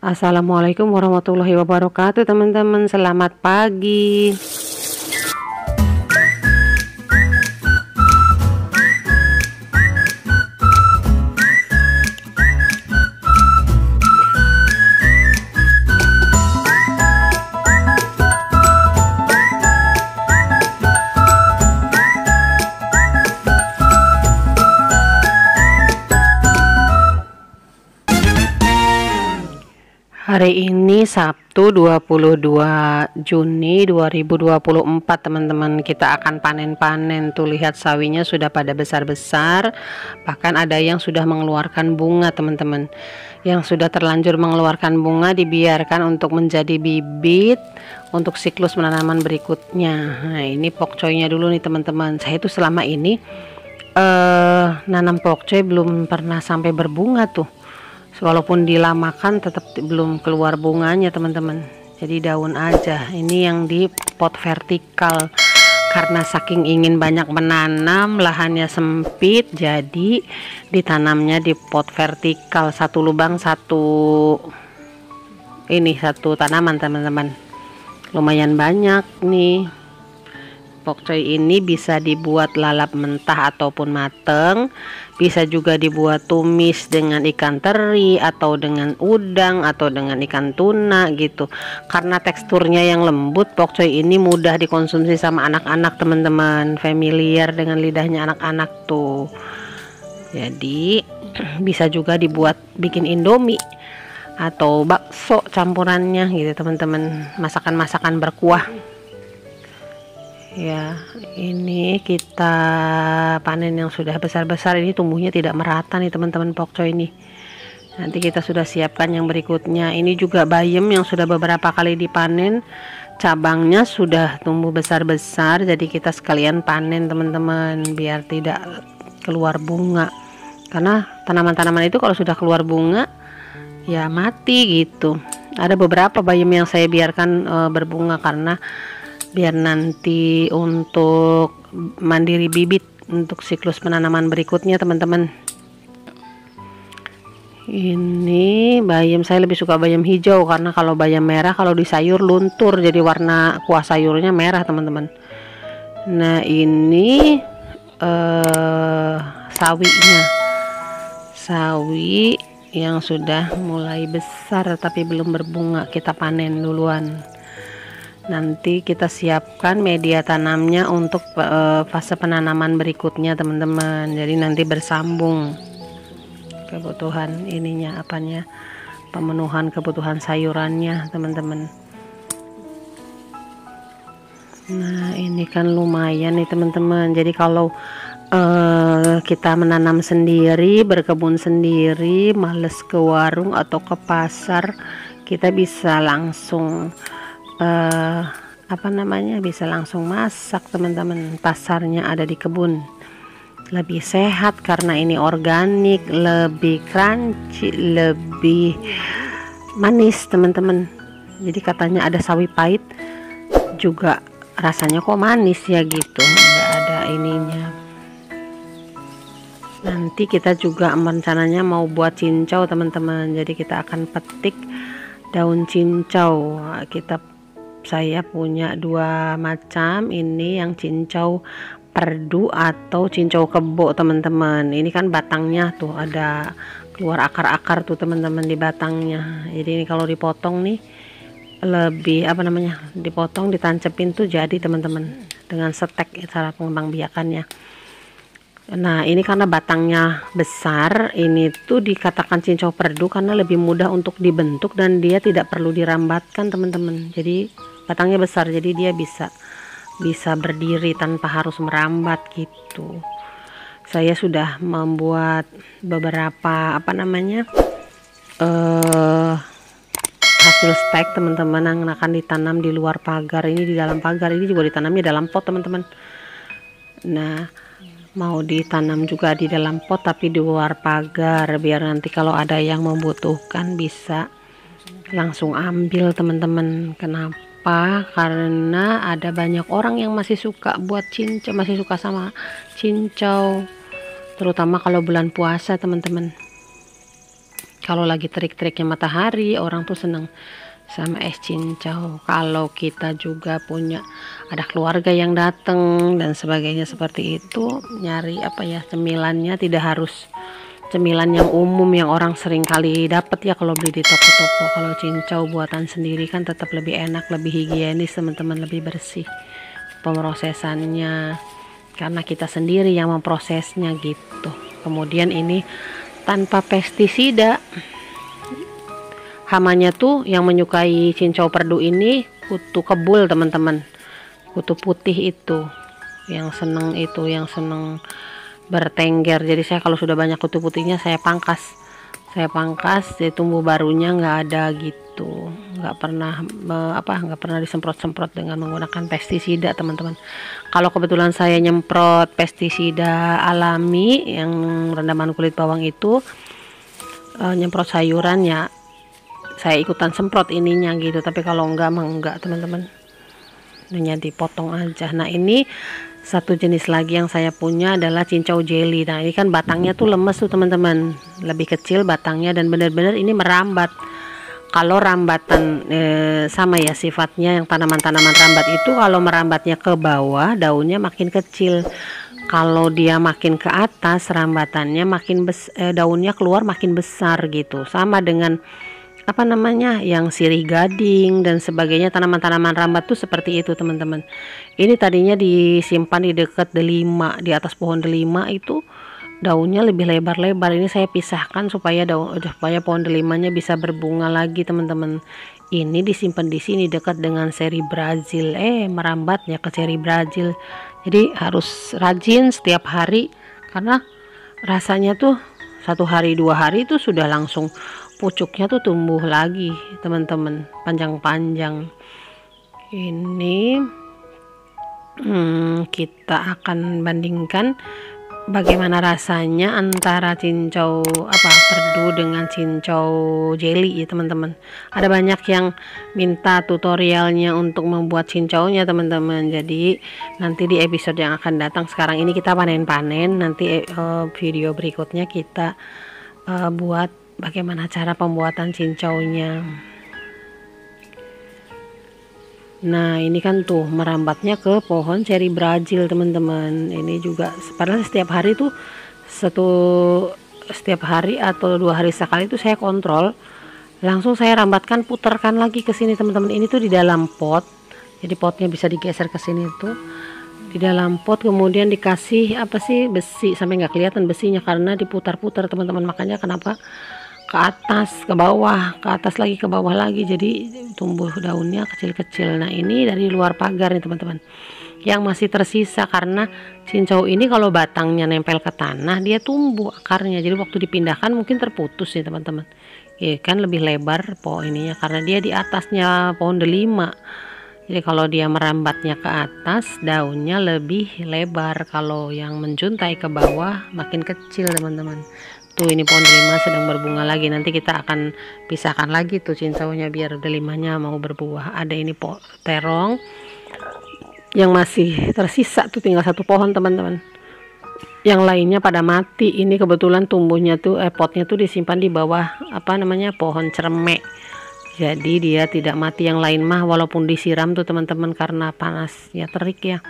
Assalamualaikum warahmatullahi wabarakatuh, teman-teman. Selamat pagi. Hari ini Sabtu 22 Juni 2024, teman-teman. Kita akan panen-panen. Tuh, lihat sawinya sudah pada besar-besar. Bahkan ada yang sudah mengeluarkan bunga, teman-teman. Yang sudah terlanjur mengeluarkan bunga dibiarkan untuk menjadi bibit untuk siklus penanaman berikutnya. Nah, ini pokcoynya dulu nih, teman-teman. Saya tuh selama ini nanam pokcoy belum pernah sampai berbunga tuh. Walaupun dilamakan tetap belum keluar bunganya, teman-teman. Jadi daun aja. Ini yang di pot vertikal. Karena saking ingin banyak menanam, lahannya sempit, jadi ditanamnya di pot vertikal. Satu lubang satu tanaman, teman-teman. Lumayan banyak nih. Pokcoy ini bisa dibuat lalap mentah ataupun mateng, bisa juga dibuat tumis dengan ikan teri atau dengan udang atau dengan ikan tuna gitu. Karena teksturnya yang lembut, pokcoy ini mudah dikonsumsi sama anak-anak, teman-teman. Familiar dengan lidahnya anak-anak tuh. Jadi bisa juga dibuat bikin indomie atau bakso campurannya gitu, teman-teman. Masakan-masakan berkuah. Ya, ini kita panen yang sudah besar-besar. Ini tumbuhnya tidak merata nih, teman-teman, pokcoy ini. Nanti kita sudah siapkan yang berikutnya. Ini juga bayam yang sudah beberapa kali dipanen. Cabangnya sudah tumbuh besar-besar, jadi kita sekalian panen, teman-teman, biar tidak keluar bunga. Karena tanaman-tanaman itu kalau sudah keluar bunga ya mati gitu. Ada beberapa bayam yang saya biarkan berbunga karena biar nanti untuk mandiri bibit untuk siklus penanaman berikutnya, teman-teman. Ini bayam, saya lebih suka bayam hijau karena kalau bayam merah kalau di sayur luntur, jadi warna kuah sayurnya merah, teman-teman. Nah, ini sawinya, sawi yang sudah mulai besar tapi belum berbunga, kita panen duluan. Nanti kita siapkan media tanamnya untuk fase penanaman berikutnya, teman-teman. Jadi nanti bersambung kebutuhan ininya, pemenuhan kebutuhan sayurannya, teman-teman. Nah, ini kan lumayan nih, teman-teman. Jadi kalau kita menanam sendiri, berkebun sendiri, males ke warung atau ke pasar, kita bisa langsung bisa langsung masak, teman-teman. Pasarnya ada di kebun, lebih sehat karena ini organik, lebih crunchy, lebih manis, teman-teman. Jadi katanya ada sawi pahit juga rasanya kok manis ya gitu, nggak ada ininya. Nanti kita juga rencananya mau buat cincau, teman-teman. Jadi kita akan petik daun cincau. Saya punya dua macam. Ini yang cincau perdu atau cincau kebo, teman-teman. Ini kan batangnya tuh ada keluar akar-akar tuh, teman-teman, di batangnya. Jadi ini kalau dipotong nih lebih dipotong, ditancepin tuh jadi, teman-teman, dengan setek cara pengembang biakannya. Nah, ini karena batangnya besar, ini tuh dikatakan cincau perdu karena lebih mudah untuk dibentuk dan dia tidak perlu dirambatkan, teman-teman. Jadi batangnya besar, jadi dia bisa berdiri tanpa harus merambat gitu. Saya sudah membuat beberapa hasil stek, teman-teman, yang akan ditanam di luar pagar. Ini di dalam pagar, ini juga ditanamnya dalam pot, teman-teman. Nah, mau ditanam juga di dalam pot tapi di luar pagar, biar nanti kalau ada yang membutuhkan bisa langsung ambil, teman-teman. Kenapa? Karena ada banyak orang yang masih suka buat cincau, masih suka sama cincau, terutama kalau bulan puasa, teman-teman. Kalau lagi terik-teriknya matahari, orang tuh seneng sama es cincau. Kalau kita juga punya ada keluarga yang datang dan sebagainya seperti itu, nyari apa ya, cemilannya tidak harus cemilan yang umum yang orang sering kali dapat ya kalau beli di toko-toko. Kalau cincau buatan sendiri kan tetap lebih enak, lebih higienis teman-teman, lebih bersih pemrosesannya karena kita sendiri yang memprosesnya gitu. Kemudian ini tanpa pestisida. Hamanya tuh yang menyukai cincau perdu ini kutu kebul teman-teman, kutu putih itu yang seneng bertengger. Jadi saya kalau sudah banyak kutu putihnya saya pangkas, jadi tumbuh barunya nggak ada gitu, nggak pernah disemprot-semprot dengan menggunakan pestisida teman-teman. Kalau kebetulan saya nyemprot pestisida alami yang rendaman kulit bawang itu, nyemprot sayuran ya saya ikutan semprot ininya gitu, tapi kalau enggak teman-teman, hanya dipotong aja. Nah ini satu jenis lagi yang saya punya adalah cincau jelly. Nah ini kan batangnya tuh lemes tuh teman-teman, lebih kecil batangnya dan benar-benar ini merambat. Kalau rambatan sama ya sifatnya, yang tanaman-tanaman rambat itu kalau merambatnya ke bawah daunnya makin kecil, kalau dia makin ke atas rambatannya makin daunnya keluar makin besar gitu. Sama dengan apa namanya yang sirih gading dan sebagainya, tanaman-tanaman rambat tuh seperti itu teman-teman. Ini tadinya disimpan di dekat delima, di atas pohon delima itu daunnya lebih lebar-lebar. Ini saya pisahkan supaya pohon delimanya bisa berbunga lagi teman-teman. Ini disimpan di sini dekat dengan seri Brazil, merambatnya ke seri Brazil. Jadi harus rajin setiap hari karena rasanya tuh 1 hari 2 hari itu sudah langsung pucuknya tuh tumbuh lagi teman-teman, panjang-panjang. Ini kita akan bandingkan bagaimana rasanya antara cincau perdu dengan cincau jelly ya teman-teman. Ada banyak yang minta tutorialnya untuk membuat cincaunya teman-teman. Jadi nanti di episode yang akan datang, sekarang ini kita panen-panen, nanti video berikutnya kita buat bagaimana cara pembuatan cincaunya. Nah ini kan tuh merambatnya ke pohon ceri Brazil teman-teman. Ini juga padahal setiap hari tuh setiap hari atau 2 hari sekali itu saya kontrol, langsung saya rambatkan, putarkan lagi ke sini teman-teman. Ini tuh di dalam pot, jadi potnya bisa digeser ke sini tuh di dalam pot, kemudian dikasih besi sampai nggak kelihatan besinya karena diputar-putar teman-teman. Makanya kenapa ke atas, ke bawah, ke atas lagi, ke bawah lagi, jadi tumbuh daunnya kecil-kecil. Nah ini dari luar pagar nih teman-teman yang masih tersisa, karena cincau ini kalau batangnya nempel ke tanah dia tumbuh akarnya, jadi waktu dipindahkan mungkin terputus nih teman-teman. Ya kan lebih lebar ininya karena dia di atasnya pohon delima, jadi kalau dia merambatnya ke atas daunnya lebih lebar, kalau yang menjuntai ke bawah makin kecil teman-teman. Tuh ini pohon delima sedang berbunga lagi, nanti kita akan pisahkan lagi tuh cincaunya biar delimanya mau berbuah. Ada ini terong yang masih tersisa tuh, tinggal 1 pohon teman-teman, yang lainnya pada mati. Ini kebetulan tumbuhnya tuh potnya tuh disimpan di bawah pohon cermek, jadi dia tidak mati. Yang lain mah walaupun disiram tuh teman-teman karena panasnya terik ya,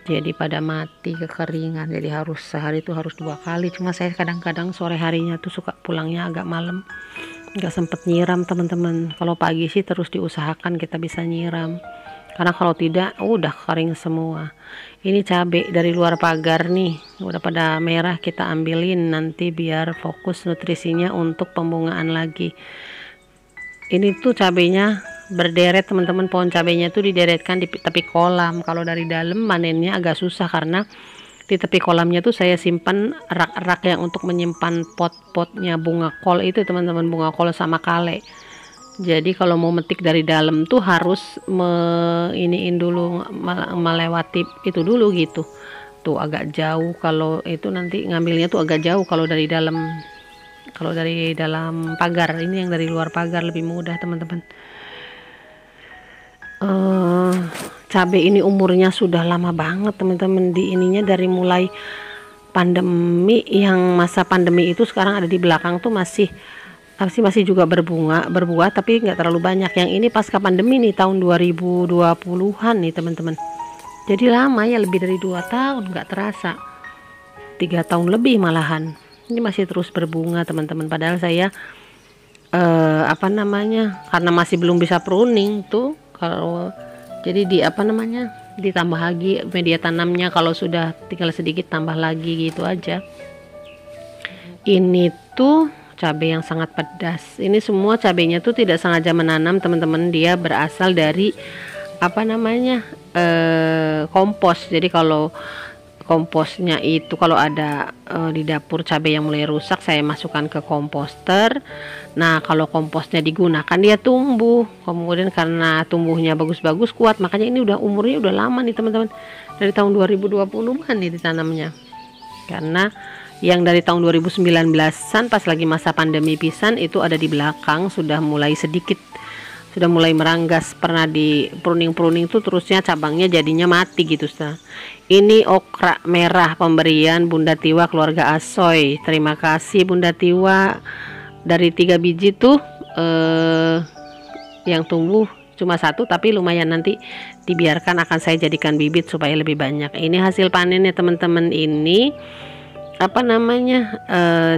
jadi pada mati kekeringan. Jadi harus sehari itu harus 2 kali. Cuma saya kadang-kadang sore harinya tuh suka pulangnya agak malam, nggak sempet nyiram teman-teman. Kalau pagi sih terus diusahakan kita bisa nyiram, karena kalau tidak udah kering semua. Ini cabai dari luar pagar nih udah pada merah, kita ambilin nanti biar fokus nutrisinya untuk pembungaan lagi. Ini tuh cabainya berderet teman-teman, pohon cabainya tuh dideretkan di tepi kolam. Kalau dari dalam manennya agak susah karena di tepi kolamnya tuh saya simpan rak-rak yang untuk menyimpan pot-potnya bunga kol itu teman-teman, bunga kol sama kale. Jadi kalau mau metik dari dalam tuh harus melewati itu dulu gitu. Tuh agak jauh, kalau itu nanti ngambilnya tuh agak jauh kalau dari dalam. Kalau dari dalam pagar, ini yang dari luar pagar lebih mudah teman-teman. Cabai ini umurnya sudah lama banget teman-teman, di ininya dari mulai pandemi, yang masa pandemi itu sekarang ada di belakang tuh masih masih juga berbuah tapi nggak terlalu banyak. Yang ini pasca pandemi nih, tahun 2020-an nih teman-teman. Jadi lama ya, lebih dari 2 tahun, nggak terasa 3 tahun lebih malahan. Ini masih terus berbunga teman-teman, padahal saya karena masih belum bisa pruning tuh, kalau jadi ditambah lagi media tanamnya, kalau sudah tinggal sedikit tambah lagi gitu aja. Ini tuh cabai yang sangat pedas. Ini semua cabainya tuh tidak sengaja menanam teman-teman, dia berasal dari kompos. Jadi kalau komposnya itu, kalau ada di dapur cabai yang mulai rusak, saya masukkan ke komposter. Nah, kalau komposnya digunakan, dia tumbuh. Kemudian karena tumbuhnya bagus-bagus, kuat, makanya ini umurnya udah lama nih teman-teman. Dari tahun 2020-an nih ditanamnya. Karena yang dari tahun 2019-an pas lagi masa pandemi pisan itu ada di belakang, sudah mulai meranggas, pernah di pruning tuh, terusnya cabangnya jadinya mati gitu. Ini okra merah pemberian Bunda Tiwa keluarga Asoy. Terima kasih Bunda Tiwa, dari 3 biji tuh yang tumbuh cuma 1, tapi lumayan, nanti dibiarkan akan saya jadikan bibit supaya lebih banyak. Ini hasil panennya teman-teman. Ini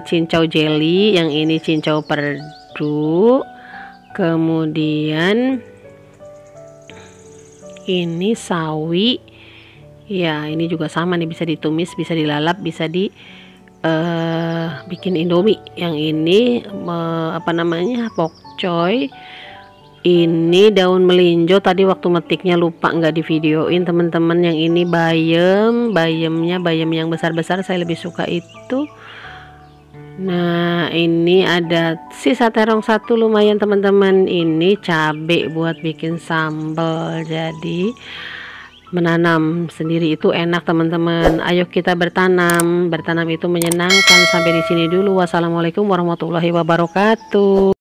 cincau jelly, yang ini cincau perdu. Kemudian ini sawi ya, ini juga sama nih, bisa ditumis, bisa dilalap, bisa bikin indomie. Yang ini pokcoy. Ini daun melinjo, tadi waktu metiknya lupa nggak di videoin teman-teman. Yang ini bayam yang besar-besar, saya lebih suka itu. Nah, ini ada sisa terong 1, lumayan teman-teman. Ini cabai buat bikin sambal. Jadi menanam sendiri itu enak teman-teman. Ayo kita bertanam itu menyenangkan. Sampai di sini dulu. Wassalamualaikum warahmatullahi wabarakatuh.